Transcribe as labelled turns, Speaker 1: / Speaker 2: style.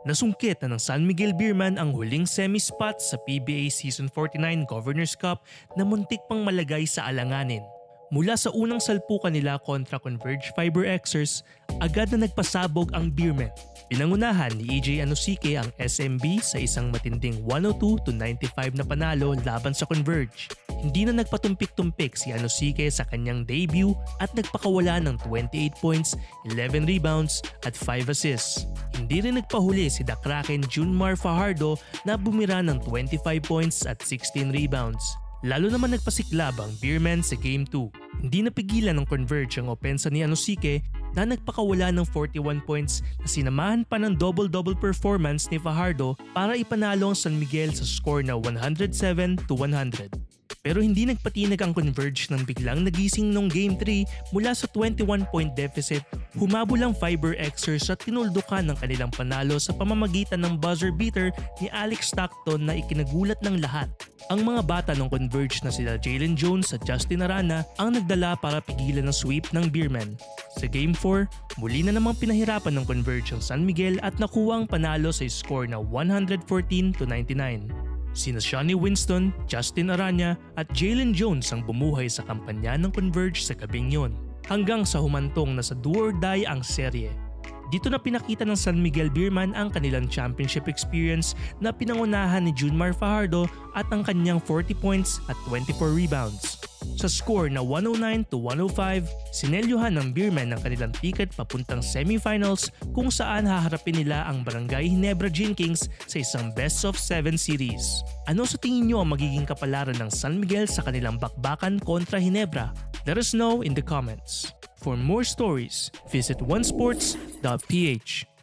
Speaker 1: Nasungkit na ng San Miguel Beerman ang huling semi-spot sa PBA Season 49 Governors Cup na muntik pang malagay sa alanganin. Mula sa unang salpukan nila kontra Converge Fiber Xers, agad na nagpasabog ang Beermen. Pinangunahan ni EJ Anosike ang SMB sa isang matinding 102-95 na panalo laban sa Converge. Hindi na nagpatumpik-tumpik si Anosike sa kanyang debut at nagpakawala ng 28 points, 11 rebounds at 5 assists. Hindi rin nagpahuli si The Kraken Junmar Fajardo na bumira ng 25 points at 16 rebounds. Lalo naman nagpasiklab ang Beermen sa Game 2. Hindi napigilan ng Converge ang opensa ni Anosike na nagpakawala ng 41 points na sinamahan pa ng double-double performance ni Fajardo para ipanalo ang San Miguel sa score na 107-100. Pero hindi nagpatinag ang Converge nang biglang nagising noong Game 3 mula sa 21-point deficit. Humabol ang Fiber Xers at tinuldukan ng kanilang panalo sa pamamagitan ng buzzer beater ni Alex Stockton na ikinagulat ng lahat. Ang mga bata ng Converge na sila Jalen Jones at Justin Arana ang nagdala para pigilan ang sweep ng Beermen. Sa Game 4, muli na namang pinahirapan ng Converge ang San Miguel at nakuha ang panalo sa score na 114-99. Sina Shawnee Winston, Justin Arana at Jalen Jones ang bumuhay sa kampanya ng Converge sa gabing yun. Hanggang sa humantong na sa do or die ang serye. Dito na pinakita ng San Miguel Beerman ang kanilang championship experience na pinangunahan ni Junmar Fajardo at ang kanyang 40 points at 24 rebounds. Sa score na 109-105, sinelyuhan ng Beermen ang kanilang ticket papuntang semifinals kung saan haharapin nila ang Barangay Ginebra Gin Kings sa isang best-of-7 series. Ano sa tingin nyo ang magiging kapalaran ng San Miguel sa kanilang bakbakan kontra Ginebra? Let us know in the comments. For more stories, visit onesports.ph.